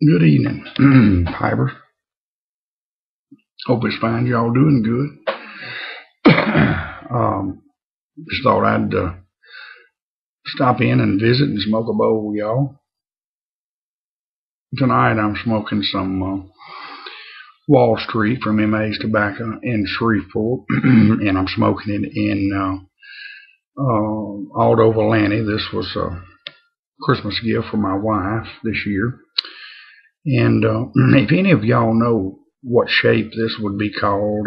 Good evening, Piper. Hope it's fine. Y'all doing good. Just thought I'd stop in and visit and smoke a bowl with y'all. Tonight I'm smoking some Wall Street from MA's Tobacco in Shreveport, and I'm smoking it in Aldo Valenti. This was a Christmas gift for my wife this year. And if any of y'all know what shape this would be called,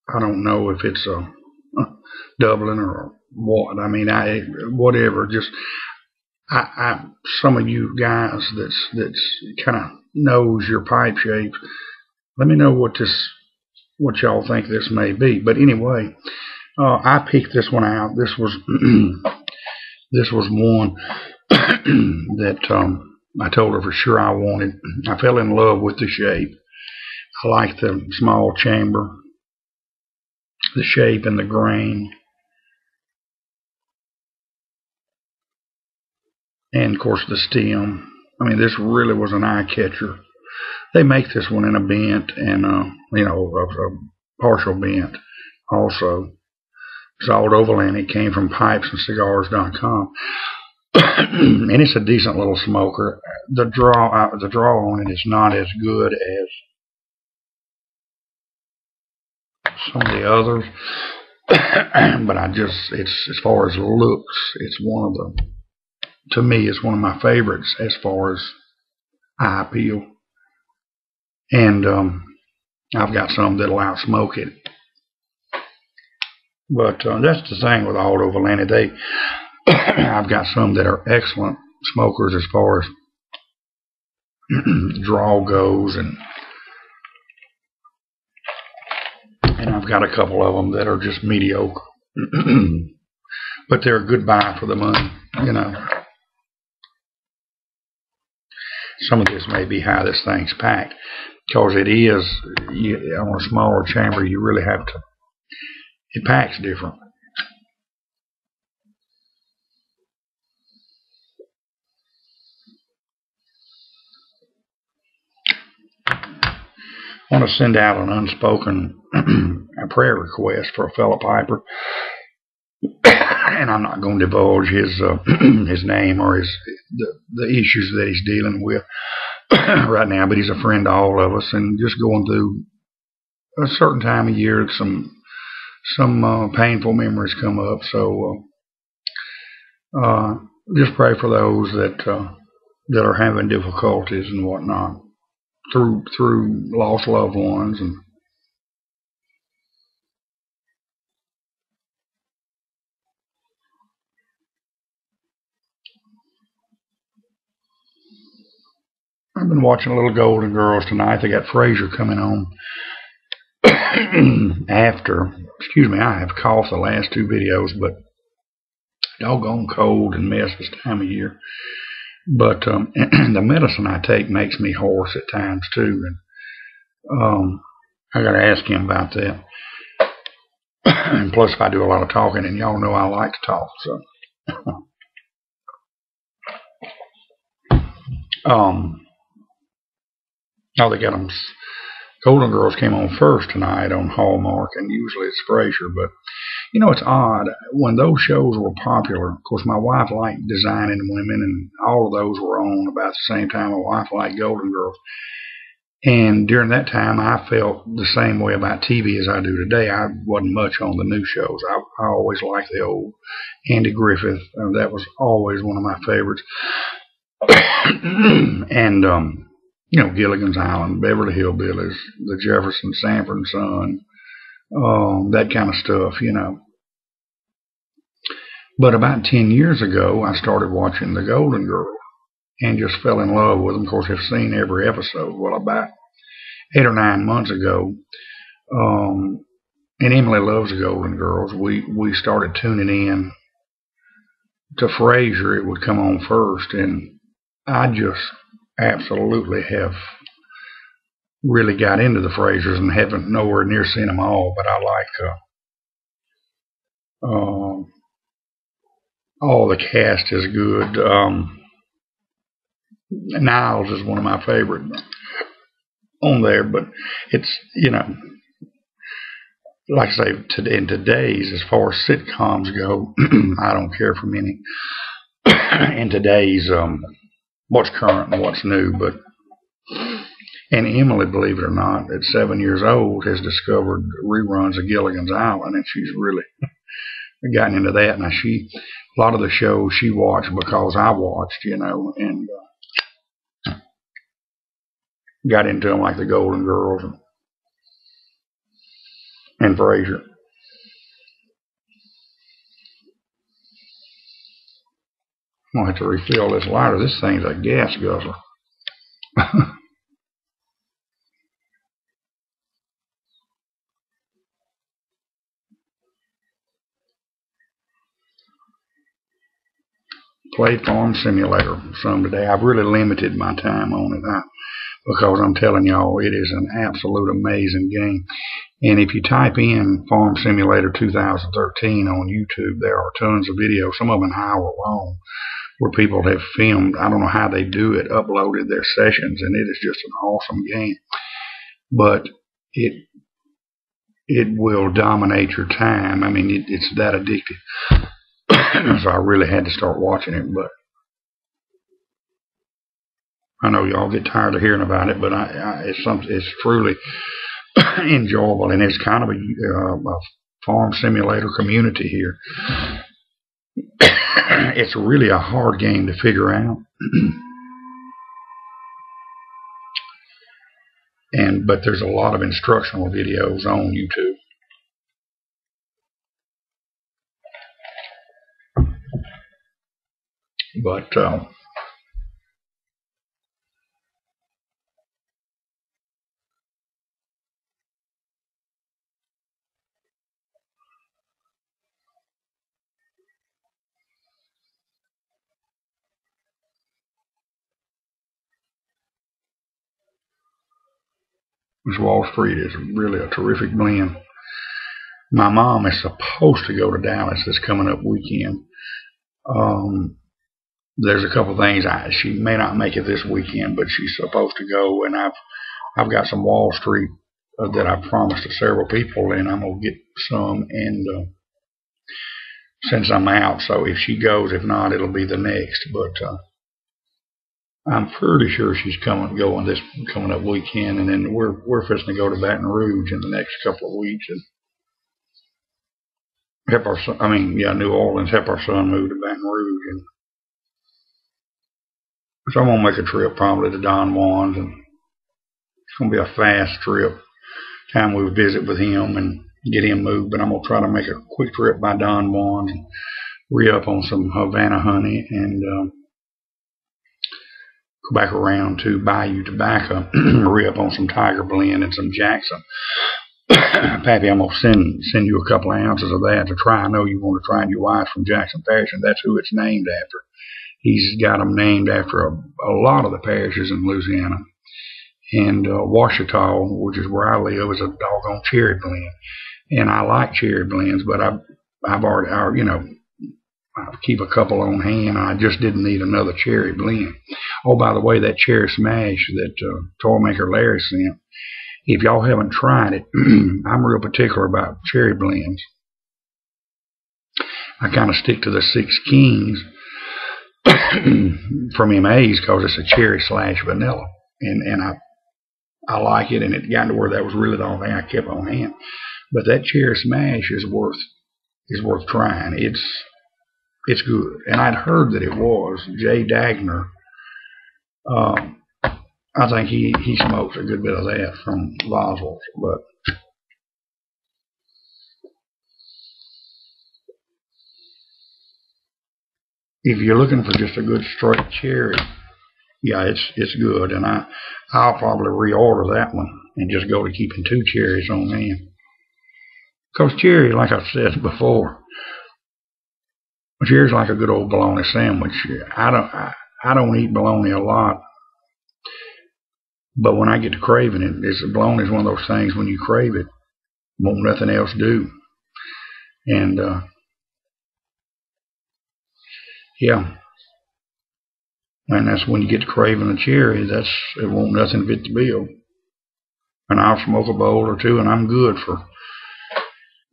I don't know if it's a Dublin or what. I mean, whatever. Just some of you guys that's kind of knows your pipe shape. Let me know what y'all think this may be. But anyway, I picked this one out. This was this was one that I told her for sure I wanted. I fell in love with the shape. I like the small chamber, the shape and the grain. And of course the stem. I mean, this really was an eye catcher. They make this one in a bent and a partial bent also. It's Aldo Valenti. It came from pipesandcigars.com. And it's a decent little smoker. The draw on it is not as good as some of the others, but it's as far as looks, it's to me, it's one of my favorites as far as eye appeal. And I've got some that'll outsmoke it. But that's the thing with Aldo Valenti. I've got some that are excellent smokers as far as draw goes, and I've got a couple of them that are just mediocre. But they're a good buy for the money, Some of this may be how this thing's packed, because it is, on a smaller chamber, you really have to, it packs different. I want to send out an unspoken prayer request for a fellow piper, and I'm not going to divulge his name or the issues that he's dealing with right now, but he's a friend to all of us, and just going through a certain time of year, some painful memories come up. So just pray for those that are having difficulties and whatnot through lost loved ones. And I've been watching Little Golden Girls tonight. They got Frasier coming on after. Excuse me, I have coughed the last two videos, but doggone cold and mess this time of year. But the medicine I take makes me hoarse at times too, and I got to ask him about that. And plus, if I do a lot of talking, and y'all know I like to talk, so. Now they got them. Golden Girls came on first tonight on Hallmark, and usually it's Frasier. But it's odd when those shows were popular. Of course, my wife liked Designing Women, and all of those were on about the same time. My wife liked Golden Girls, and during that time, I felt the same way about TV as I do today. I wasn't much on the new shows. I always liked the old Andy Griffith. That was always one of my favorites. And Gilligan's Island, Beverly Hillbillies, the Jefferson Sanford and Son, that kind of stuff, But about 10 years ago, I started watching The Golden Girls and just fell in love with them. Of course, I've seen every episode. Well, about 8 or 9 months ago, and Emily loves The Golden Girls, we started tuning in to Frasier. It would come on first, and I just absolutely have really got into the Frasers and haven't nowhere near seen them all, but I like all the cast is good. Niles is one of my favorite on there, but it's, like I say, in today's, as far as sitcoms go, I don't care for many. In today's, what's current and what's new, and Emily, believe it or not, at 7 years old, has discovered reruns of Gilligan's Island, and she's really gotten into that. Now, a lot of the shows she watched because I watched, and got into them, like the Golden Girls and Frasier. I'm gonna have to refill this lighter. This thing's a gas guzzler. Played Farm Simulator some today. I've really limited my time on it because I'm telling y'all, it is an absolute amazing game. And if you type in Farm Simulator 2013 on YouTube, there are tons of videos, some of them an hour long, where people have filmed, I don't know how they do it, uploaded their sessions, and it is just an awesome game. But it will dominate your time. I mean, it's that addictive. So I really had to start watching it, but I know y'all get tired of hearing about it, but it's truly enjoyable, and it's kind of a farm simulator community here. It's really a hard game to figure out, but there's a lot of instructional videos on YouTube. But this Wall Street is really a terrific blend. My mom is supposed to go to Dallas this coming up weekend. There's a couple things. She may not make it this weekend, but she's supposed to go, and I've got some Wall Street that I promised to several people, and I'm gonna get some. And since I'm out, so if she goes, if not, it'll be the next. But I'm pretty sure she's going this coming up weekend, and then we're fixing to go to Baton Rouge in the next couple of weeks and help our son. New Orleans, help our son move to Baton Rouge, and so I'm gonna make a trip probably to Don Juan's, and it's gonna be a fast trip. Time we visit with him and get him moved, but I'm gonna try to make a quick trip by Don Juan's and re-up on some Havana honey and go back around to Bayou Tobacco, re-up on some Tiger Blend and some Jackson. Pappy, I'm gonna send you a couple of ounces of that to try. I know you want to try, and your wife's from Jackson Parish, and that's who it's named after. He's got them named after a lot of the parishes in Louisiana. And Ouachita, which is where I live, is a doggone cherry blend. And I like cherry blends, but I've already, I keep a couple on hand. I just didn't need another cherry blend. Oh, by the way, that cherry smash that toy maker Larry sent, if y'all haven't tried it, I'm real particular about cherry blends. I kind of stick to the Six Kings from MA's because it's a cherry / vanilla, and I like it, and it got to where that was really the only thing I kept on hand. But that cherry smash is worth trying. It's good, and I'd heard that it was. Jay Dagner, I think he smokes a good bit of that from Boswell's, but if you're looking for just a good straight cherry, yeah, it's good, and I'll probably reorder that one and just go to keeping 2 cherries on hand. Because cherry, like I've said before, cherry's like a good old bologna sandwich. I don't eat bologna a lot, but when I get to craving it, bologna is one of those things when you crave it, won't nothing else do. And yeah. And that's when you get to craving a cherry. It won't nothing fit the bill. And I'll smoke a bowl or two, and I'm good for a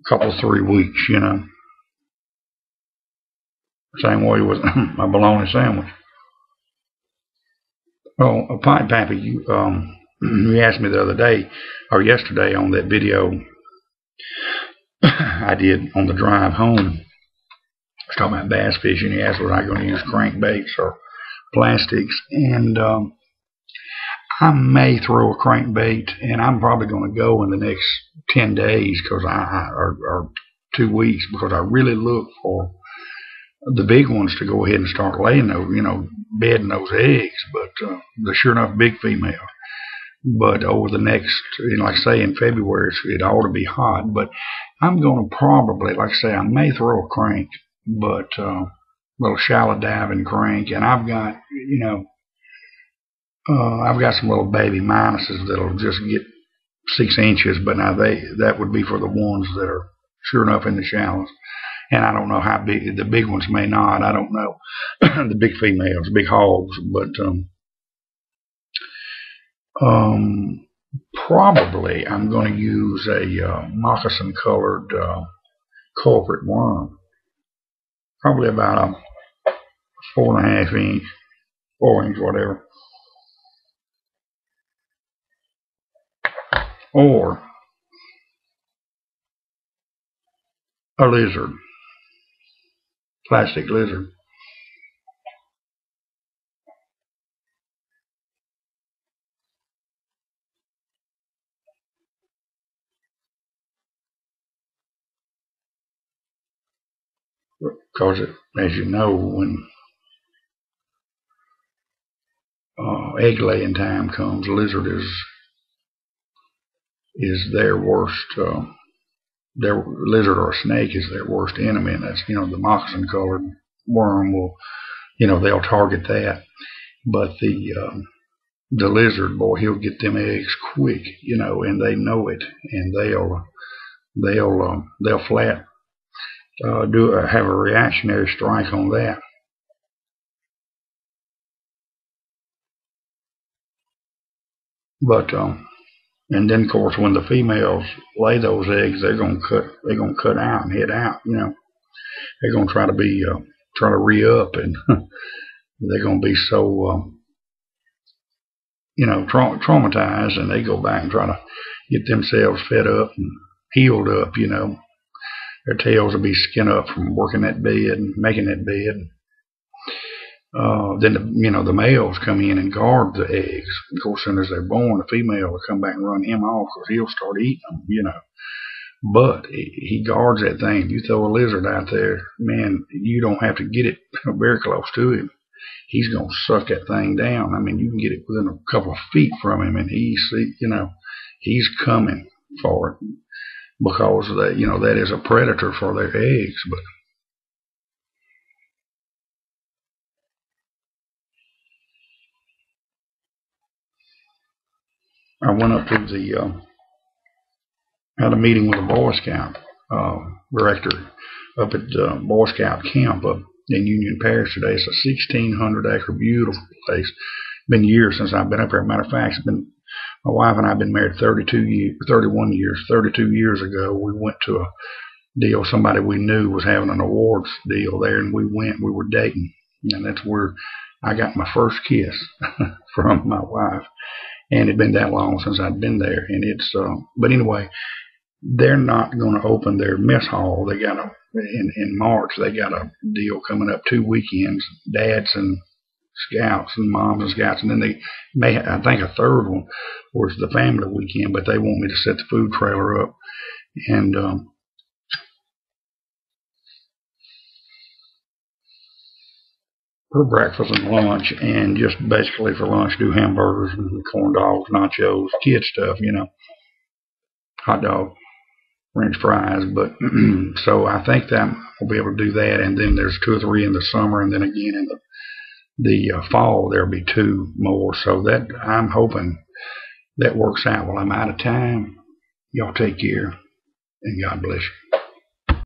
couple, 3 weeks, you know. Same way with my bologna sandwich. Oh, Pint Pappy, you asked me the other day, or yesterday on that video I did on the drive home. I was talking about bass fishing. He asked was I going to use crankbaits or plastics, and I may throw a crankbait, and I'm probably going to go in the next 10 days or 2 weeks, because I really look for the big ones to go ahead and start laying those, bedding those eggs, but they're sure enough big females. But over the next, like I say, in February, it ought to be hot. But I'm going to probably, like I say, I may throw a crank, but little shallow diving crank, and I've got, I've got some little baby minuses that'll just get 6 inches, but now that would be for the ones that are sure enough in the shallows. And I don't know how big, the big ones may not, I don't know. The big females, big hogs, but probably I'm going to use a moccasin colored culprit worm. Probably about a 4.5 inch, 4 inch, whatever. Or a lizard, plastic lizard. Because as you know, when egg laying time comes, a lizard is their worst. Their lizard or a snake is their worst enemy, and that's the moccasin colored worm will, they'll target that. But the lizard, boy, he'll get them eggs quick, and they know it, and they'll flat have a reactionary strike on that. But and then of course when the females lay those eggs, they're gonna cut out and head out. They're gonna try to re-up, and they're gonna be so traumatized, and they go back and try to get themselves fed up and healed up. Their tails will be skin up from working that bed and making that bed. Then the males come in and guard the eggs. Of course, as soon as they're born, the female will come back and run him off, because he'll start eating them. But he guards that thing. If you throw a lizard out there, man, you don't have to get it very close to him. He's gonna suck that thing down. I mean, you can get it within a couple of feet from him, and he's coming for it, because that is a predator for their eggs. But I went up to had a meeting with a Boy Scout director up at Boy Scout camp up in Union Parish today. It's a 1,600-acre beautiful place. Been years since I've been up there. Matter of fact, my wife and I have been married 31 years. 32 years ago, we went to a deal. Somebody we knew was having an awards deal there, and we went. We were dating, and that's where I got my first kiss from my wife. And it'd been that long since I'd been there, and it's. But anyway, they're not going to open their mess hall. They got in March. They got a deal coming up 2 weekends. Dads and scouts and moms and scouts, and then they may, I think, a third one was the family weekend. But they want me to set the food trailer up and. For breakfast and lunch, and just basically for lunch do hamburgers and corn dogs, nachos, kid stuff, hot dog, French fries. But so I think that I'll be able to do that, and then there's 2 or 3 in the summer, and then again in the fall there'll be 2 more. So that I'm hoping that works out. Well, I'm out of time. Y'all take care, and God bless you.